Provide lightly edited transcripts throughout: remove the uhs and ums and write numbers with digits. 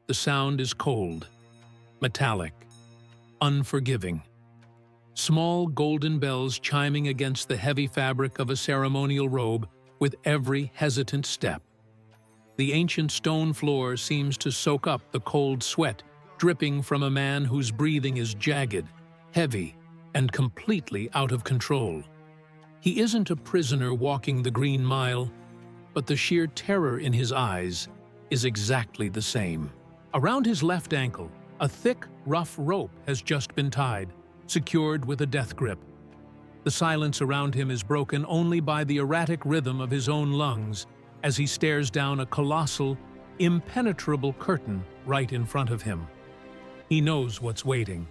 The sound is cold, metallic, unforgiving. Small golden bells chiming against the heavy fabric of a ceremonial robe with every hesitant step. The ancient stone floor seems to soak up the cold sweat dripping from a man whose breathing is jagged, heavy, and completely out of control. He isn't a prisoner walking the Green Mile, but the sheer terror in his eyes is exactly the same. Around his left ankle, a thick, rough rope has just been tied, secured with a death grip. The silence around him is broken only by the erratic rhythm of his own lungs as he stares down a colossal, impenetrable curtain right in front of him. He knows what's waiting.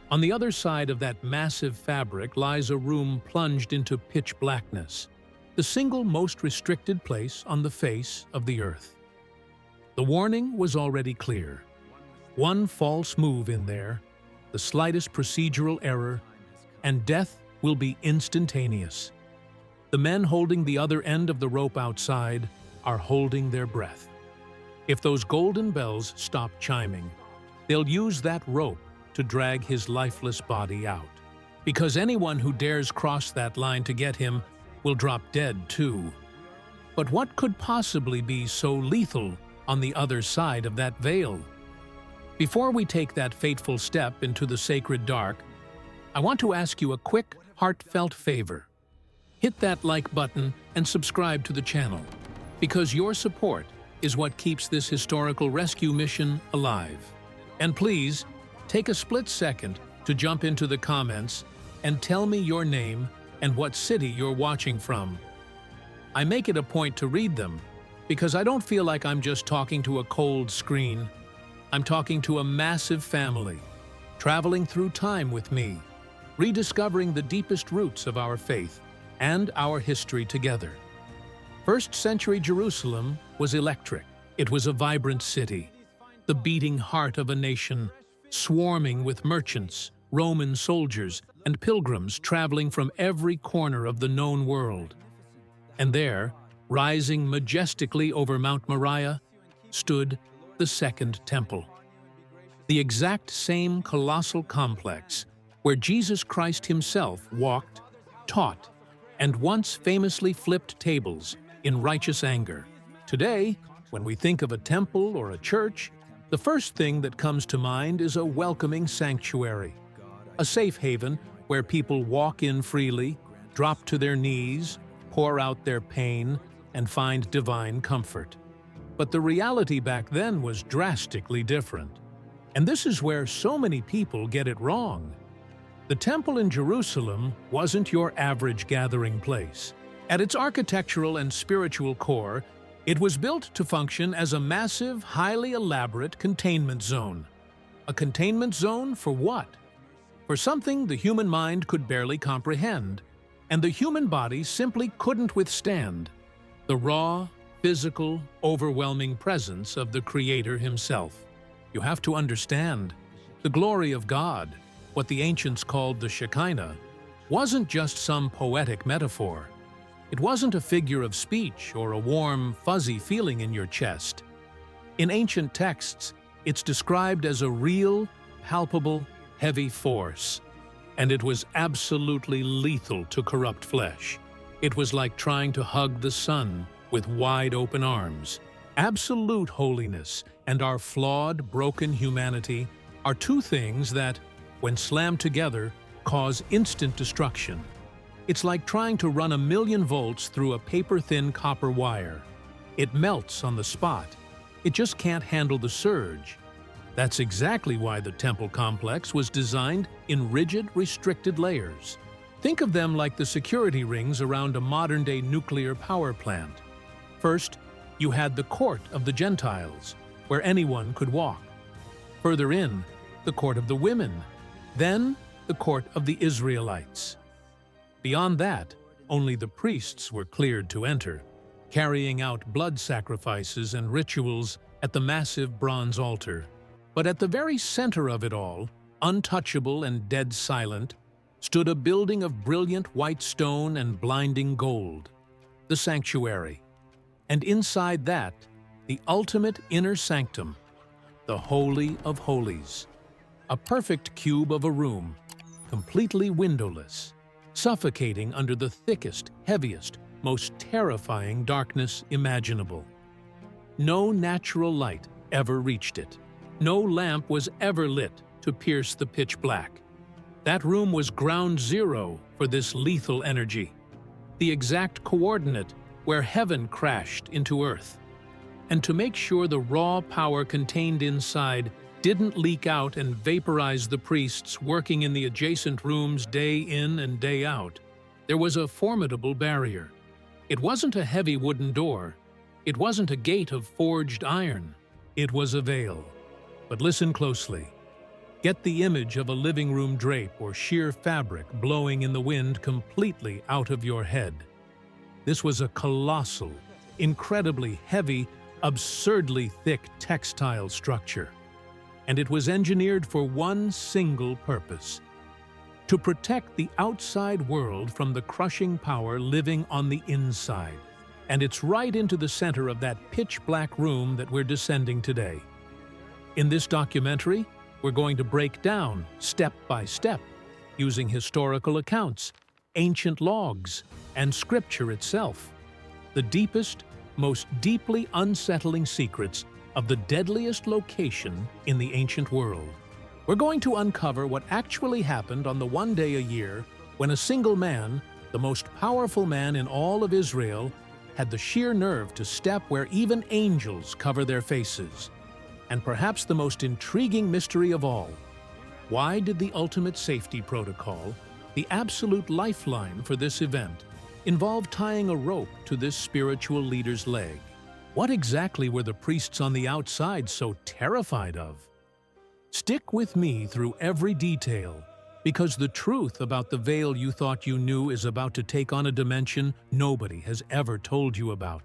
On the other side of that massive fabric lies a room plunged into pitch blackness, the single most restricted place on the face of the earth. The warning was already clear. One false move in there, the slightest procedural error, and death will be instantaneous. The men holding the other end of the rope outside are holding their breath. If those golden bells stop chiming, they'll use that rope to drag his lifeless body out. Because anyone who dares cross that line to get him will drop dead too. But what could possibly be so lethal on the other side of that veil? Before we take that fateful step into the sacred dark, I want to ask you a quick, heartfelt favor. Hit that like button and subscribe to the channel, because your support is what keeps this historical rescue mission alive. And please, take a split second to jump into the comments and tell me your name and what city you're watching from. I make it a point to read them because I don't feel like I'm just talking to a cold screen. I'm talking to a massive family, traveling through time with me, rediscovering the deepest roots of our faith and our history together. First-century Jerusalem was electric. It was a vibrant city, the beating heart of a nation, swarming with merchants, Roman soldiers, and pilgrims traveling from every corner of the known world. And there, rising majestically over Mount Moriah, stood the Second Temple. The exact same colossal complex where Jesus Christ himself walked, taught, and once famously flipped tables in righteous anger. Today, when we think of a temple or a church, the first thing that comes to mind is a welcoming sanctuary, a safe haven where people walk in freely, drop to their knees, pour out their pain, and find divine comfort. But the reality back then was drastically different. And this is where so many people get it wrong. The temple in Jerusalem wasn't your average gathering place. At its architectural and spiritual core, it was built to function as a massive, highly elaborate containment zone. A containment zone for what? For something the human mind could barely comprehend, and the human body simply couldn't withstand: the raw, physical, overwhelming presence of the Creator himself. You have to understand, the glory of God, what the ancients called the Shekinah, wasn't just some poetic metaphor. It wasn't a figure of speech or a warm, fuzzy feeling in your chest. In ancient texts, it's described as a real, palpable, heavy force, and it was absolutely lethal to corrupt flesh. It was like trying to hug the sun with wide-open arms. Absolute holiness and our flawed, broken humanity are two things that, when slammed together, cause instant destruction. It's like trying to run 1,000,000 volts through a paper-thin copper wire. It melts on the spot. It just can't handle the surge. That's exactly why the temple complex was designed in rigid, restricted layers. Think of them like the security rings around a modern-day nuclear power plant. First, you had the court of the Gentiles, where anyone could walk. Further in, the court of the women. Then, the court of the Israelites. Beyond that, only the priests were cleared to enter, carrying out blood sacrifices and rituals at the massive bronze altar. But at the very center of it all, untouchable and dead silent, stood a building of brilliant white stone and blinding gold, the sanctuary. And inside that, the ultimate inner sanctum, the Holy of Holies. A perfect cube of a room, completely windowless, suffocating under the thickest, heaviest, most terrifying darkness imaginable. No natural light ever reached it. No lamp was ever lit to pierce the pitch black. That room was ground zero for this lethal energy, the exact coordinate where heaven crashed into earth. And to make sure the raw power contained inside didn't leak out and vaporize the priests working in the adjacent rooms day in and day out, there was a formidable barrier. It wasn't a heavy wooden door. It wasn't a gate of forged iron. It was a veil. But listen closely. Get the image of a living room drape or sheer fabric blowing in the wind completely out of your head. This was a colossal, incredibly heavy, absurdly thick textile structure. And it was engineered for one single purpose: to protect the outside world from the crushing power living on the inside. And it's right into the center of that pitch-black room that we're descending today. In this documentary, we're going to break down, step by step, using historical accounts, ancient logs, and scripture itself, the deepest, most deeply unsettling secrets of the deadliest location in the ancient world. We're going to uncover what actually happened on the one day a year when a single man, the most powerful man in all of Israel, had the sheer nerve to step where even angels cover their faces. And perhaps the most intriguing mystery of all, why did the ultimate safety protocol, the absolute lifeline for this event, involve tying a rope to this spiritual leader's leg? What exactly were the priests on the outside so terrified of? Stick with me through every detail, because the truth about the veil you thought you knew is about to take on a dimension nobody has ever told you about.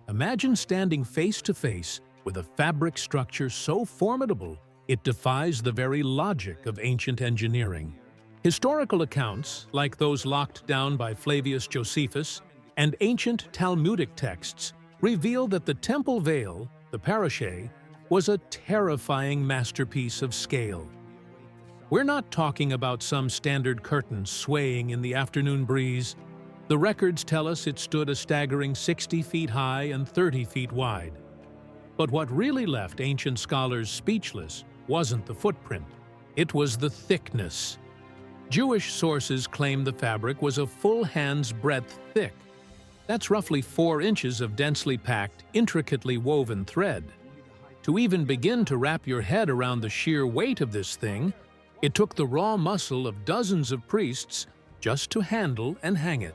Imagine standing face to face with a fabric structure so formidable it defies the very logic of ancient engineering. Historical accounts, like those locked down by Flavius Josephus, and ancient Talmudic texts reveal that the temple veil, the parashe, was a terrifying masterpiece of scale. We're not talking about some standard curtain swaying in the afternoon breeze. The records tell us it stood a staggering 60 feet high and 30 feet wide. But what really left ancient scholars speechless wasn't the footprint. It was the thickness. Jewish sources claim the fabric was a full hand's breadth thick. That's roughly 4 inches of densely packed, intricately woven thread. To even begin to wrap your head around the sheer weight of this thing, it took the raw muscle of dozens of priests just to handle and hang it.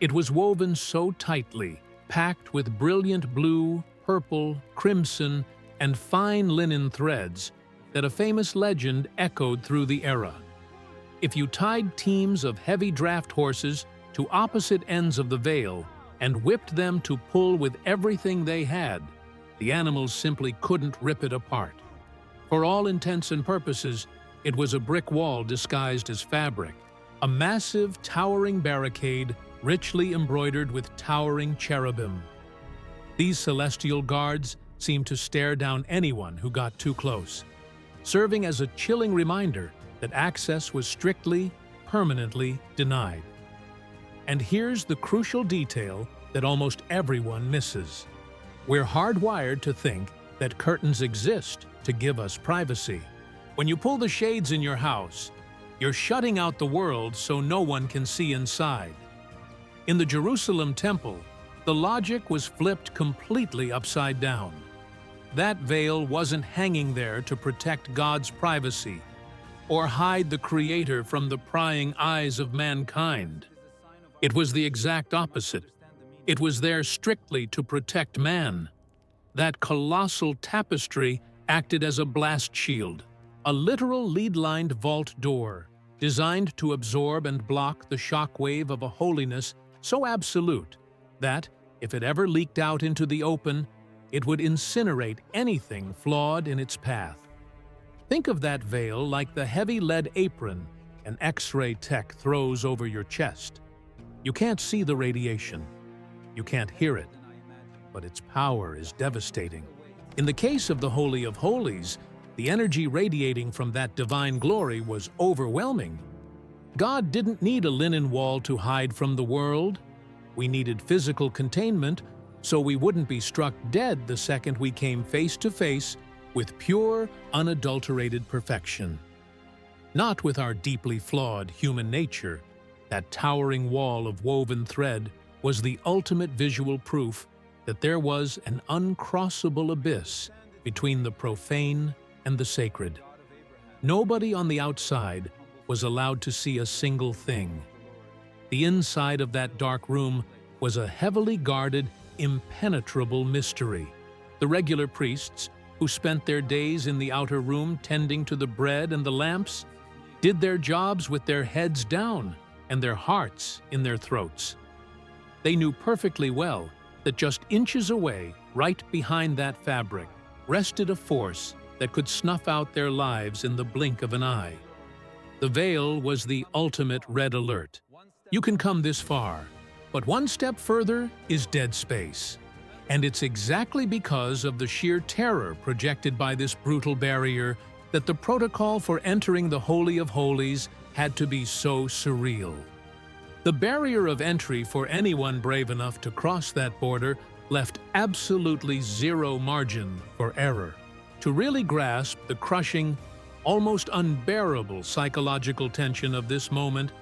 It was woven so tightly, packed with brilliant blue, purple, crimson, and fine linen threads, that a famous legend echoed through the era. If you tied teams of heavy draft horses to opposite ends of the veil and whipped them to pull with everything they had, the animals simply couldn't rip it apart. For all intents and purposes, it was a brick wall disguised as fabric, a massive, towering barricade richly embroidered with towering cherubim. These celestial guards seemed to stare down anyone who got too close, serving as a chilling reminder that access was strictly, permanently denied. And here's the crucial detail that almost everyone misses. We're hardwired to think that curtains exist to give us privacy. When you pull the shades in your house, you're shutting out the world so no one can see inside. In the Jerusalem temple, the logic was flipped completely upside down. That veil wasn't hanging there to protect God's privacy or hide the Creator from the prying eyes of mankind. It was the exact opposite. It was there strictly to protect man. That colossal tapestry acted as a blast shield, a literal lead-lined vault door, designed to absorb and block the shockwave of a holiness so absolute that, if it ever leaked out into the open, it would incinerate anything flawed in its path. Think of that veil like the heavy lead apron an X-ray tech throws over your chest. You can't see the radiation. You can't hear it. But its power is devastating. In the case of the Holy of Holies, the energy radiating from that divine glory was overwhelming. God didn't need a linen wall to hide from the world. We needed physical containment so we wouldn't be struck dead the second we came face to face with pure, unadulterated perfection. Not with our deeply flawed human nature. That towering wall of woven thread was the ultimate visual proof that there was an uncrossable abyss between the profane and the sacred. Nobody on the outside was allowed to see a single thing. The inside of that dark room was a heavily guarded, impenetrable mystery. The regular priests, who spent their days in the outer room tending to the bread and the lamps, did their jobs with their heads down and their hearts in their throats. They knew perfectly well that just inches away, right behind that fabric, rested a force that could snuff out their lives in the blink of an eye. The veil was the ultimate red alert. You can come this far, but one step further is dead space. And it's exactly because of the sheer terror projected by this brutal barrier that the protocol for entering the Holy of Holies had to be so surreal. The barrier of entry for anyone brave enough to cross that border left absolutely zero margin for error. To really grasp the crushing, almost unbearable psychological tension of this moment,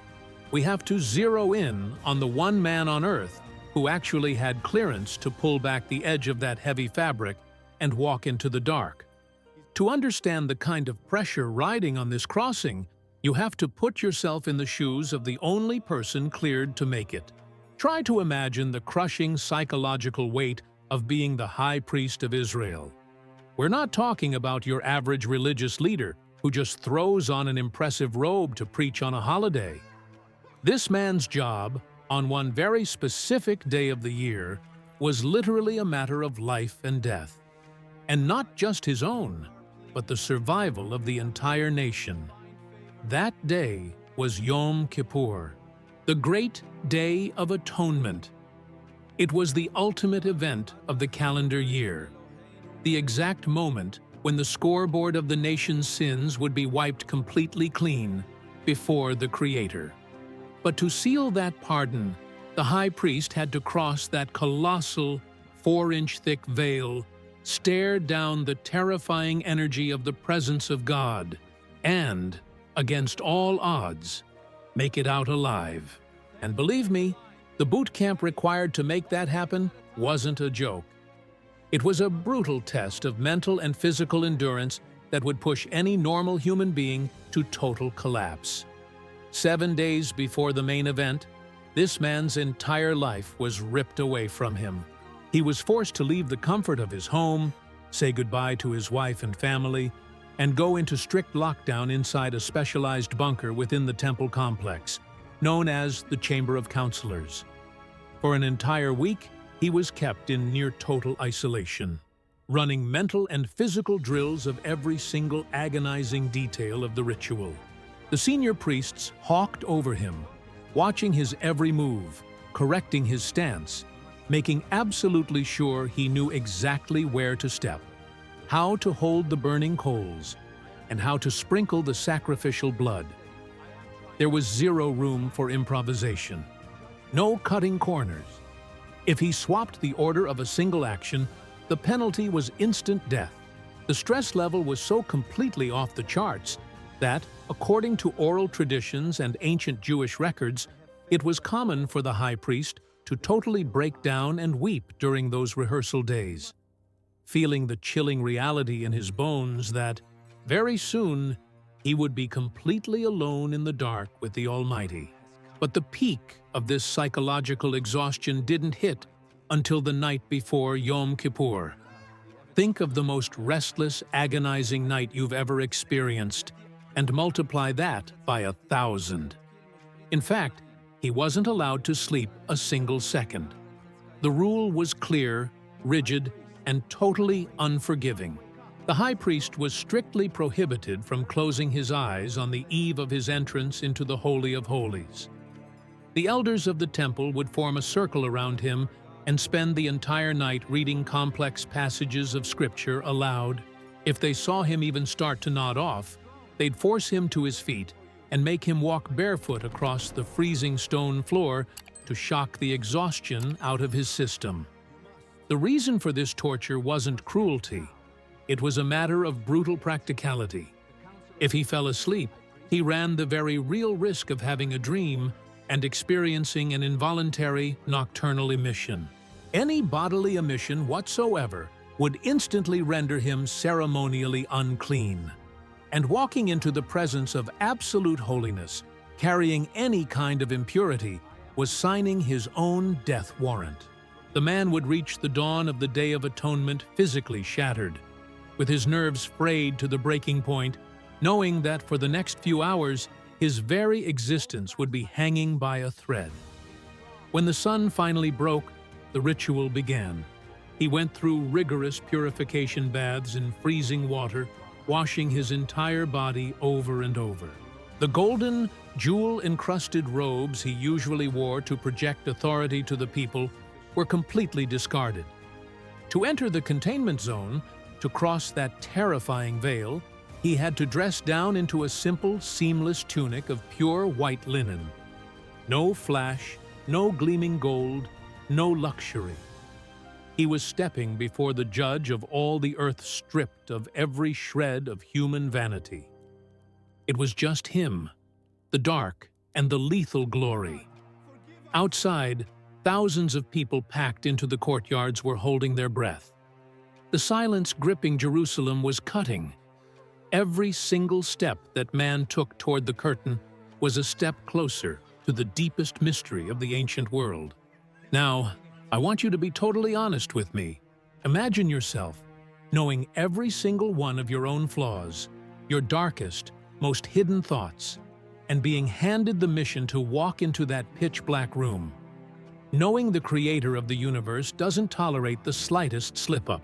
we have to zero in on the one man on Earth who actually had clearance to pull back the edge of that heavy fabric and walk into the dark. To understand the kind of pressure riding on this crossing, you have to put yourself in the shoes of the only person cleared to make it. Try to imagine the crushing psychological weight of being the high priest of Israel. We're not talking about your average religious leader who just throws on an impressive robe to preach on a holiday. This man's job, on one very specific day of the year, was literally a matter of life and death. And not just his own, but the survival of the entire nation. That day was Yom Kippur, the great Day of Atonement. It was the ultimate event of the calendar year, the exact moment when the scoreboard of the nation's sins would be wiped completely clean before the Creator. But to seal that pardon, the high priest had to cross that colossal, 4-inch thick veil, stare down the terrifying energy of the presence of God, and, against all odds, make it out alive. And believe me, the boot camp required to make that happen wasn't a joke. It was a brutal test of mental and physical endurance that would push any normal human being to total collapse. 7 days before the main event, this man's entire life was ripped away from him. He was forced to leave the comfort of his home, say goodbye to his wife and family, and go into strict lockdown inside a specialized bunker within the temple complex, known as the Chamber of Counselors. For an entire week, he was kept in near total isolation, running mental and physical drills of every single agonizing detail of the ritual. The senior priests hawked over him, watching his every move, correcting his stance, making absolutely sure he knew exactly where to step, how to hold the burning coals, and how to sprinkle the sacrificial blood. There was zero room for improvisation, no cutting corners. If he swapped the order of a single action, the penalty was instant death. The stress level was so completely off the charts that, according to oral traditions and ancient Jewish records, it was common for the high priest to totally break down and weep during those rehearsal days, feeling the chilling reality in his bones that, very soon, he would be completely alone in the dark with the Almighty. But the peak of this psychological exhaustion didn't hit until the night before Yom Kippur. Think of the most restless, agonizing night you've ever experienced, and multiply that by 1,000. In fact, he wasn't allowed to sleep a single second. The rule was clear, rigid, and totally unforgiving. The high priest was strictly prohibited from closing his eyes on the eve of his entrance into the Holy of Holies. The elders of the temple would form a circle around him and spend the entire night reading complex passages of scripture aloud. If they saw him even start to nod off, they'd force him to his feet and make him walk barefoot across the freezing stone floor to shock the exhaustion out of his system. The reason for this torture wasn't cruelty. It was a matter of brutal practicality. If he fell asleep, he ran the very real risk of having a dream and experiencing an involuntary nocturnal emission. Any bodily emission whatsoever would instantly render him ceremonially unclean. And walking into the presence of absolute holiness, carrying any kind of impurity, was signing his own death warrant. The man would reach the dawn of the Day of Atonement physically shattered, with his nerves frayed to the breaking point, knowing that for the next few hours, his very existence would be hanging by a thread. When the sun finally broke, the ritual began. He went through rigorous purification baths in freezing water, washing his entire body over and over. The golden, jewel-encrusted robes he usually wore to project authority to the people were completely discarded. To enter the containment zone, to cross that terrifying veil, he had to dress down into a simple, seamless tunic of pure white linen. No flash, no gleaming gold, no luxury. He was stepping before the judge of all the earth, stripped of every shred of human vanity. It was just him, the dark and the lethal glory. Outside, thousands of people packed into the courtyards were holding their breath. The silence gripping Jerusalem was cutting. Every single step that man took toward the curtain was a step closer to the deepest mystery of the ancient world. Now, I want you to be totally honest with me. Imagine yourself knowing every single one of your own flaws, your darkest, most hidden thoughts, and being handed the mission to walk into that pitch-black room. Knowing the creator of the universe doesn't tolerate the slightest slip-up.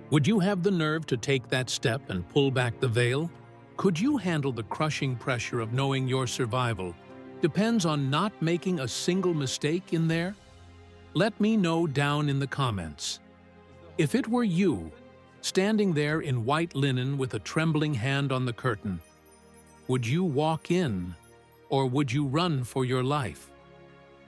Would you have the nerve to take that step and pull back the veil? Could you handle the crushing pressure of knowing your survival depends on not making a single mistake in there? Let me know down in the comments. If it were you, standing there in white linen with a trembling hand on the curtain, would you walk in, or would you run for your life?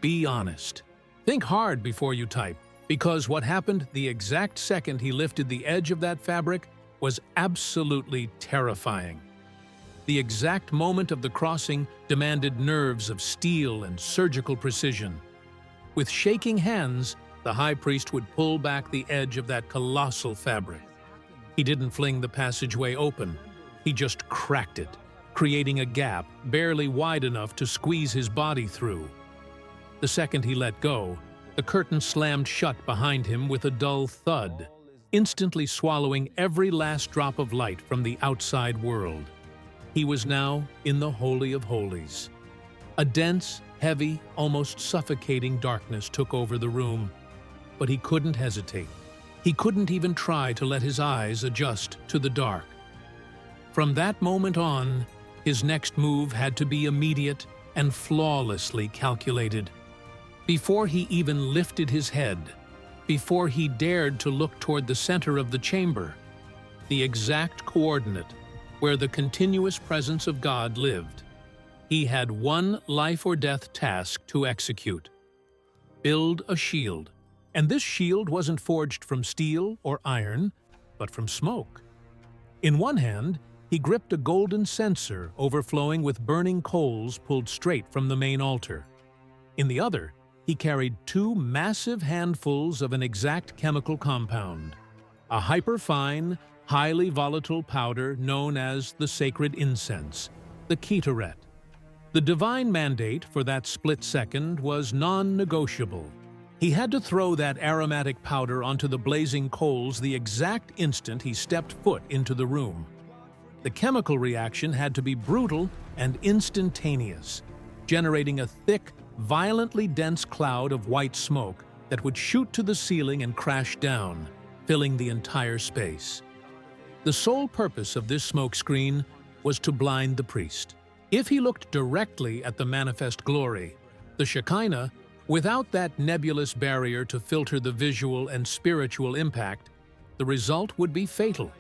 Be honest. Think hard before you type, because what happened the exact second he lifted the edge of that fabric was absolutely terrifying. The exact moment of the crossing demanded nerves of steel and surgical precision. With shaking hands, the high priest would pull back the edge of that colossal fabric. He didn't fling the passageway open. He just cracked it, creating a gap barely wide enough to squeeze his body through. The second he let go, the curtain slammed shut behind him with a dull thud, instantly swallowing every last drop of light from the outside world. He was now in the Holy of Holies. A dense, heavy, almost suffocating darkness took over the room, but he couldn't hesitate. He couldn't even try to let his eyes adjust to the dark. From that moment on, his next move had to be immediate and flawlessly calculated. Before he even lifted his head, before he dared to look toward the center of the chamber, the exact coordinate where the continuous presence of God lived, he had one life-or-death task to execute. Build a shield. And this shield wasn't forged from steel or iron, but from smoke. In one hand, he gripped a golden censer overflowing with burning coals pulled straight from the main altar. In the other, he carried two massive handfuls of an exact chemical compound, a hyperfine, highly volatile powder known as the sacred incense, the ketoret. The divine mandate for that split second was non-negotiable. He had to throw that aromatic powder onto the blazing coals the exact instant he stepped foot into the room. The chemical reaction had to be brutal and instantaneous, generating a thick, violently dense cloud of white smoke that would shoot to the ceiling and crash down, filling the entire space. The sole purpose of this smoke screen was to blind the priest. If he looked directly at the manifest glory, the Shekinah, Without that nebulous barrier to filter the visual and spiritual impact, the result would be fatal.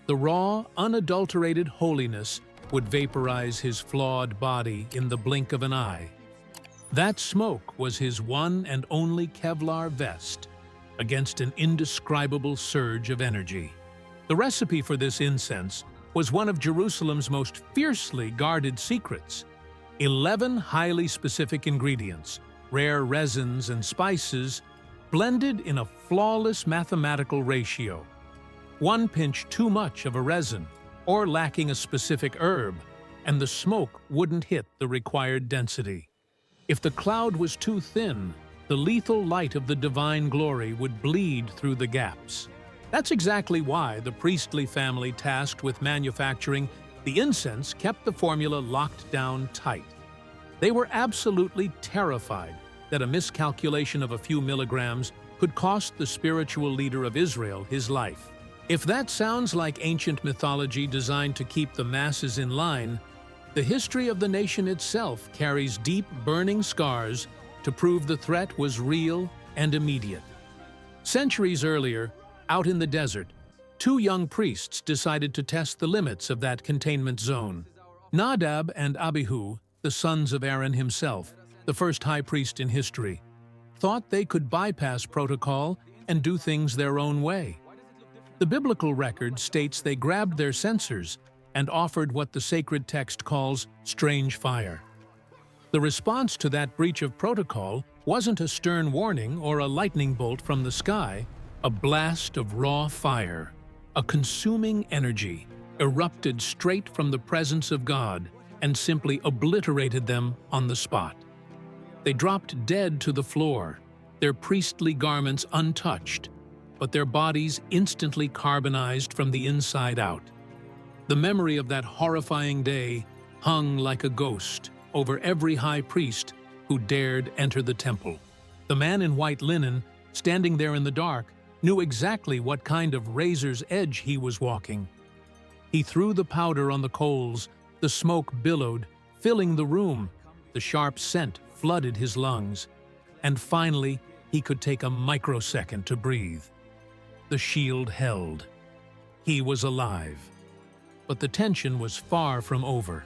The raw, unadulterated holiness would vaporize his flawed body in the blink of an eye. That smoke was his one and only Kevlar vest against an indescribable surge of energy. The recipe for this incense was one of Jerusalem's most fiercely guarded secrets. 11 highly specific ingredients, rare resins and spices, blended in a flawless mathematical ratio. One pinch too much of a resin, or lacking a specific herb, and the smoke wouldn't hit the required density. If the cloud was too thin, the lethal light of the divine glory would bleed through the gaps. That's exactly why the priestly family tasked with manufacturing the incense kept the formula locked down tight. They were absolutely terrified that a miscalculation of a few milligrams could cost the spiritual leader of Israel his life. If that sounds like ancient mythology designed to keep the masses in line, the history of the nation itself carries deep, burning scars to prove the threat was real and immediate. Centuries earlier, out in the desert, two young priests decided to test the limits of that containment zone. Nadab and Abihu, the sons of Aaron himself, the first high priest in history, thought they could bypass protocol and do things their own way. The biblical record states they grabbed their censers and offered what the sacred text calls strange fire. The response to that breach of protocol wasn't a stern warning or a lightning bolt from the sky. A blast of raw fire, a consuming energy, erupted straight from the presence of God and simply obliterated them on the spot. They dropped dead to the floor, their priestly garments untouched, but their bodies instantly carbonized from the inside out. The memory of that horrifying day hung like a ghost over every high priest who dared enter the temple. The man in white linen, standing there in the dark, knew exactly what kind of razor's edge he was walking. He threw the powder on the coals, the smoke billowed, filling the room, the sharp scent flooded his lungs, and finally he could take a microsecond to breathe. The shield held. He was alive. But the tension was far from over.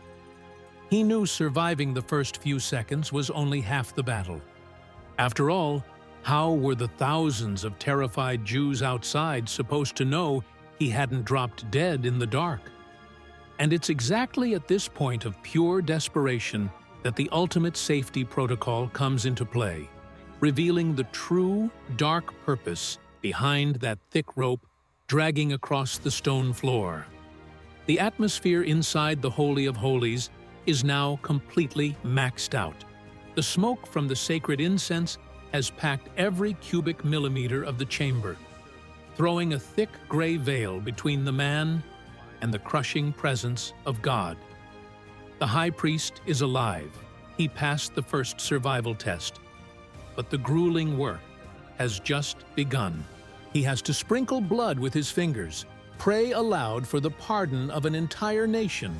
He knew surviving the first few seconds was only half the battle. After all, how were the thousands of terrified Jews outside supposed to know he hadn't dropped dead in the dark? And it's exactly at this point of pure desperation that the ultimate safety protocol comes into play, revealing the true, dark purpose behind that thick rope dragging across the stone floor. The atmosphere inside the Holy of Holies is now completely maxed out. The smoke from the sacred incense has packed every cubic millimeter of the chamber, throwing a thick gray veil between the man and the crushing presence of God. The high priest is alive. He passed the first survival test. But the grueling work has just begun. He has to sprinkle blood with his fingers, pray aloud for the pardon of an entire nation,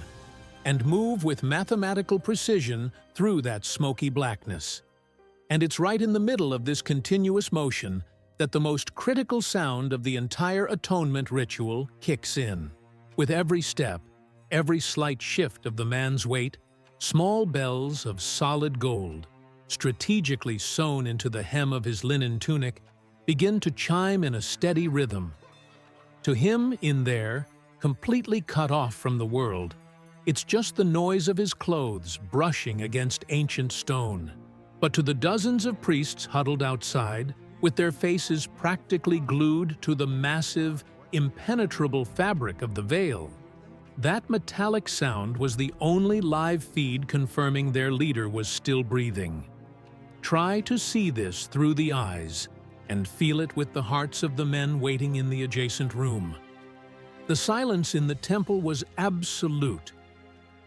and move with mathematical precision through that smoky blackness. And it's right in the middle of this continuous motion that the most critical sound of the entire atonement ritual kicks in. With every step, every slight shift of the man's weight, small bells of solid gold, strategically sewn into the hem of his linen tunic, begin to chime in a steady rhythm. To him in there, completely cut off from the world, it's just the noise of his clothes brushing against ancient stone. But to the dozens of priests huddled outside, with their faces practically glued to the massive, impenetrable fabric of the veil, that metallic sound was the only live feed confirming their leader was still breathing. Try to see this through the eyes and feel it with the hearts of the men waiting in the adjacent room. The silence in the temple was absolute,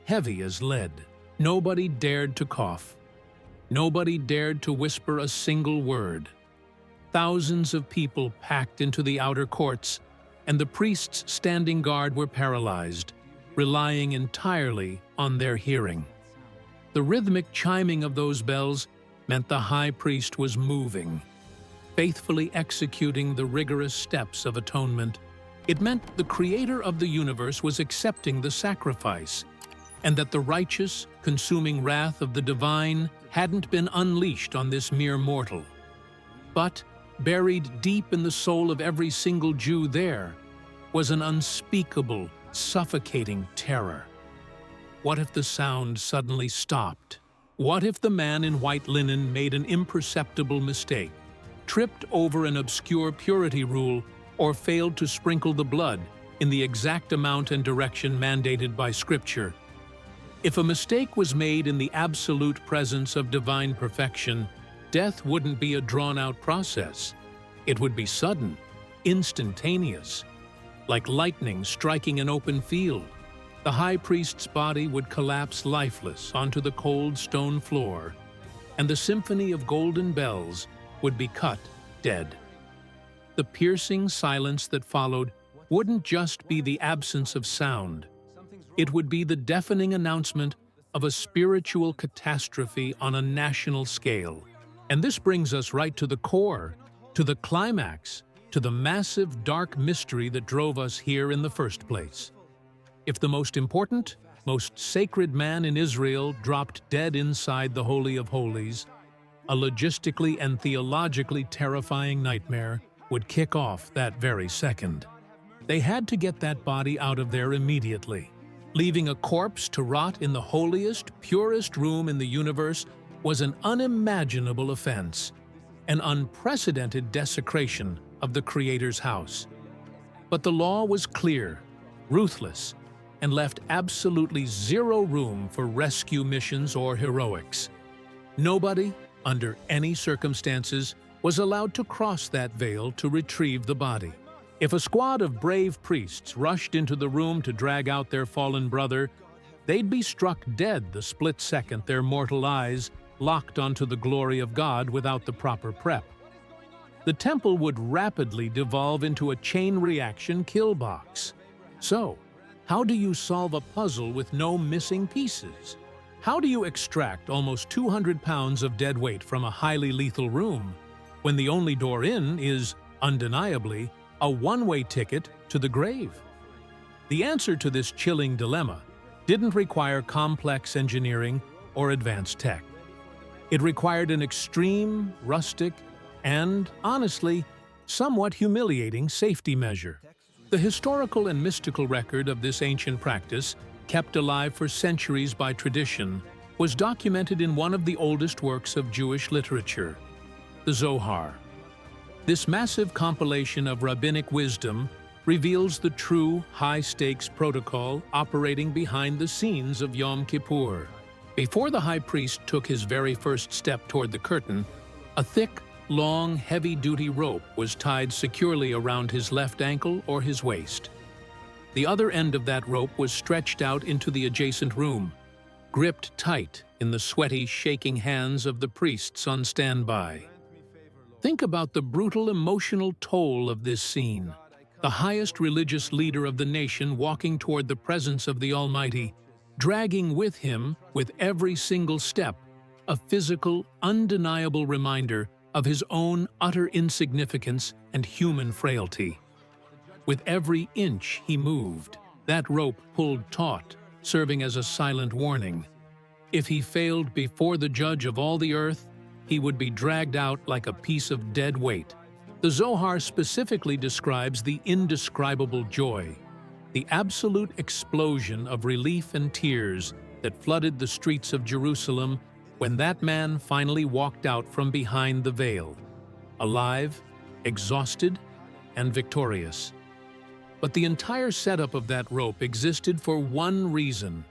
heavy as lead. Nobody dared to cough. Nobody dared to whisper a single word. Thousands of people packed into the outer courts, and the priests standing guard were paralyzed, relying entirely on their hearing. The rhythmic chiming of those bells meant the high priest was moving, faithfully executing the rigorous steps of atonement. It meant the creator of the universe was accepting the sacrifice, and that the righteous, consuming wrath of the divine hadn't been unleashed on this mere mortal. But, buried deep in the soul of every single Jew there, was an unspeakable, suffocating terror. What if the sound suddenly stopped? What if the man in white linen made an imperceptible mistake, tripped over an obscure purity rule, or failed to sprinkle the blood in the exact amount and direction mandated by Scripture? If a mistake was made in the absolute presence of divine perfection, death wouldn't be a drawn-out process. It would be sudden, instantaneous, like lightning striking an open field. The high priest's body would collapse lifeless onto the cold stone floor, and the symphony of golden bells would be cut dead. The piercing silence that followed wouldn't just be the absence of sound. It would be the deafening announcement of a spiritual catastrophe on a national scale. And this brings us right to the core, to the climax, to the massive dark mystery that drove us here in the first place. If the most important, most sacred man in Israel dropped dead inside the Holy of Holies, a logistically and theologically terrifying nightmare would kick off that very second. They had to get that body out of there immediately. Leaving a corpse to rot in the holiest, purest room in the universe was an unimaginable offense, an unprecedented desecration of the Creator's house. But the law was clear, ruthless, and left absolutely zero room for rescue missions or heroics. Nobody, under any circumstances, was allowed to cross that veil to retrieve the body. If a squad of brave priests rushed into the room to drag out their fallen brother, they'd be struck dead the split second their mortal eyes locked onto the glory of God without the proper prep. The temple would rapidly devolve into a chain reaction kill box. So, how do you solve a puzzle with no missing pieces? How do you extract almost 200 pounds of dead weight from a highly lethal room when the only door in is, undeniably, a one-way ticket to the grave? The answer to this chilling dilemma didn't require complex engineering or advanced tech. It required an extreme, rustic, and, honestly, somewhat humiliating safety measure. The historical and mystical record of this ancient practice, kept alive for centuries by tradition, was documented in one of the oldest works of Jewish literature, the Zohar. This massive compilation of rabbinic wisdom reveals the true high-stakes protocol operating behind the scenes of Yom Kippur. Before the high priest took his very first step toward the curtain, a thick, long, heavy-duty rope was tied securely around his left ankle or his waist. The other end of that rope was stretched out into the adjacent room, gripped tight in the sweaty, shaking hands of the priests on standby. Think about the brutal emotional toll of this scene. The highest religious leader of the nation walking toward the presence of the Almighty, dragging with him, with every single step, a physical, undeniable reminder of his own utter insignificance and human frailty. With every inch he moved, that rope pulled taut, serving as a silent warning. If he failed before the judge of all the earth, he would be dragged out like a piece of dead weight. The Zohar specifically describes the indescribable joy, the absolute explosion of relief and tears that flooded the streets of Jerusalem when that man finally walked out from behind the veil, alive, exhausted, and victorious. But the entire setup of that rope existed for one reason: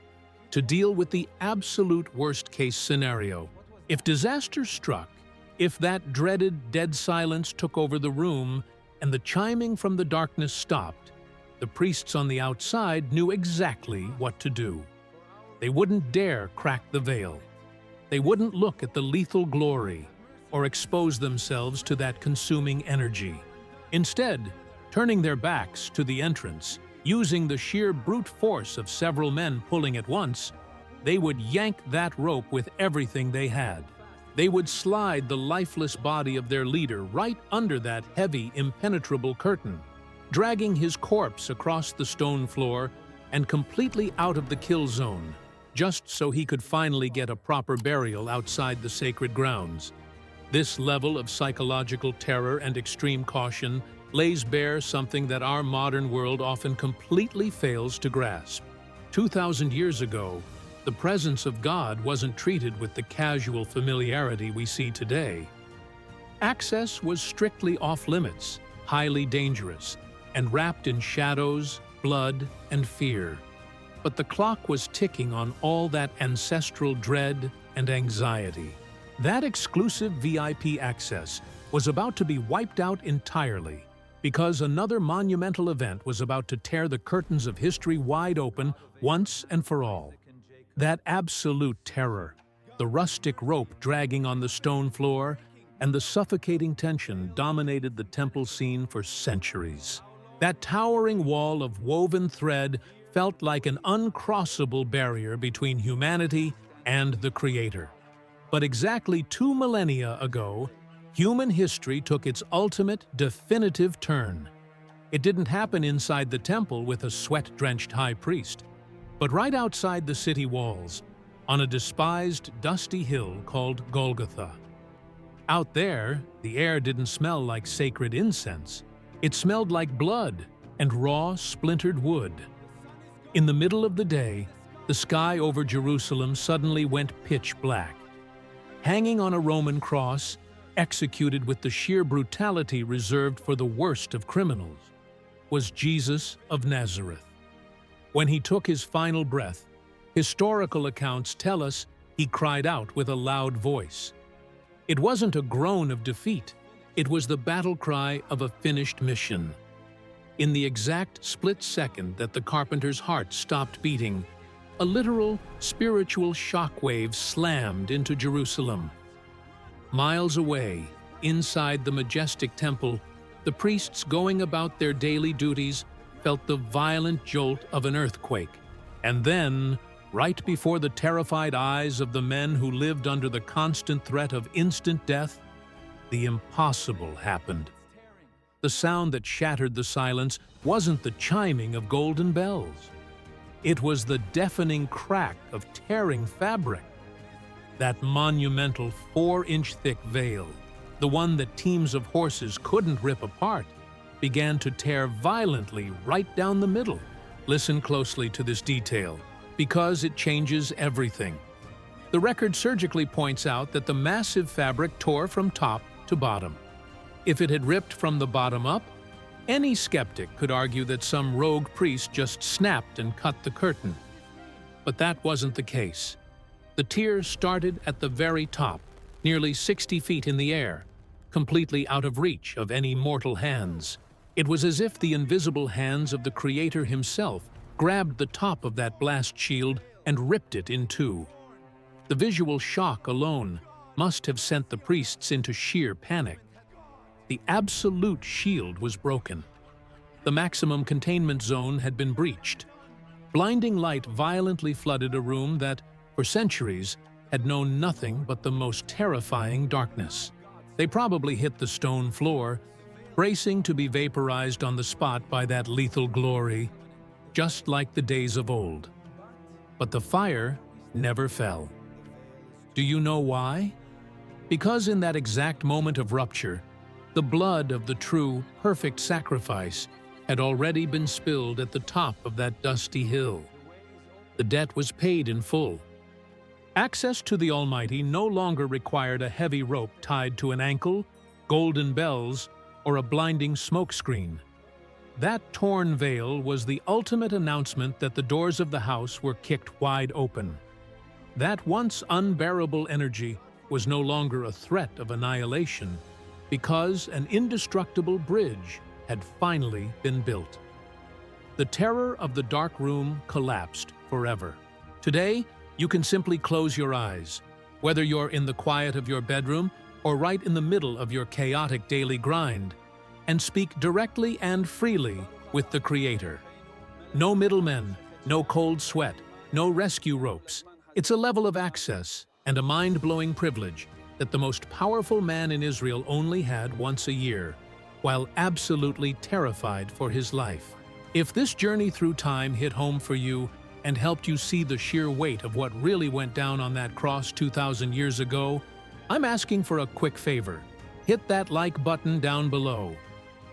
to deal with the absolute worst-case scenario. If disaster struck, if that dreaded dead silence took over the room and the chiming from the darkness stopped, the priests on the outside knew exactly what to do. They wouldn't dare crack the veil. They wouldn't look at the lethal glory or expose themselves to that consuming energy. Instead, turning their backs to the entrance, using the sheer brute force of several men pulling at once, they would yank that rope with everything they had. They would slide the lifeless body of their leader right under that heavy, impenetrable curtain, dragging his corpse across the stone floor and completely out of the kill zone, just so he could finally get a proper burial outside the sacred grounds. This level of psychological terror and extreme caution lays bare something that our modern world often completely fails to grasp. 2,000 years ago, the presence of God wasn't treated with the casual familiarity we see today. Access was strictly off-limits, highly dangerous, and wrapped in shadows, blood, and fear. But the clock was ticking on all that ancestral dread and anxiety. That exclusive VIP access was about to be wiped out entirely, because another monumental event was about to tear the curtains of history wide open once and for all. That absolute terror, the rustic rope dragging on the stone floor, and the suffocating tension dominated the temple scene for centuries. That towering wall of woven thread felt like an uncrossable barrier between humanity and the Creator. But exactly 2 millennia ago, human history took its ultimate, definitive turn. It didn't happen inside the temple with a sweat-drenched high priest, but right outside the city walls, on a despised, dusty hill called Golgotha. Out there, the air didn't smell like sacred incense. It smelled like blood and raw, splintered wood. In the middle of the day, the sky over Jerusalem suddenly went pitch black. Hanging on a Roman cross, executed with the sheer brutality reserved for the worst of criminals, was Jesus of Nazareth. When he took his final breath, historical accounts tell us he cried out with a loud voice. It wasn't a groan of defeat, it was the battle cry of a finished mission. In the exact split second that the carpenter's heart stopped beating, a literal, spiritual shockwave slammed into Jerusalem. Miles away, inside the majestic temple, the priests going about their daily duties felt the violent jolt of an earthquake. And then, right before the terrified eyes of the men who lived under the constant threat of instant death, the impossible happened. The sound that shattered the silence wasn't the chiming of golden bells. It was the deafening crack of tearing fabric. That monumental 4-inch thick veil, the one that teams of horses couldn't rip apart, began to tear violently right down the middle. Listen closely to this detail, because it changes everything. The record surgically points out that the massive fabric tore from top to bottom. If it had ripped from the bottom up, any skeptic could argue that some rogue priest just snapped and cut the curtain. But that wasn't the case. The tear started at the very top, nearly 60 feet in the air, completely out of reach of any mortal hands. It was as if the invisible hands of the Creator himself grabbed the top of that blast shield and ripped it in two. The visual shock alone must have sent the priests into sheer panic. The absolute shield was broken. The maximum containment zone had been breached. Blinding light violently flooded a room that, for centuries, had known nothing but the most terrifying darkness. They probably hit the stone floor, bracing to be vaporized on the spot by that lethal glory, just like the days of old. But the fire never fell. Do you know why? Because in that exact moment of rupture, the blood of the true, perfect sacrifice had already been spilled at the top of that dusty hill. The debt was paid in full. Access to the Almighty no longer required a heavy rope tied to an ankle, golden bells, or a blinding smokescreen. That torn veil was the ultimate announcement that the doors of the house were kicked wide open. That once unbearable energy was no longer a threat of annihilation, because an indestructible bridge had finally been built. The terror of the dark room collapsed forever. Today, you can simply close your eyes, whether you're in the quiet of your bedroom or right in the middle of your chaotic daily grind, and speak directly and freely with the Creator. No middlemen, no cold sweat, no rescue ropes. It's a level of access and a mind-blowing privilege that the most powerful man in Israel only had once a year, while absolutely terrified for his life. If this journey through time hit home for you and helped you see the sheer weight of what really went down on that cross 2,000 years ago, I'm asking for a quick favor. Hit that like button down below.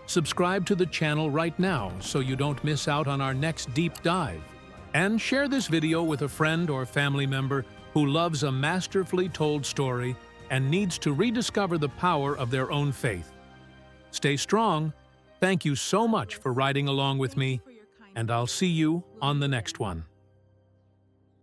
Subscribe to the channel right now so you don't miss out on our next deep dive. And share this video with a friend or family member who loves a masterfully told story and needs to rediscover the power of their own faith. Stay strong. Thank you so much for riding along with me, and I'll see you on the next one.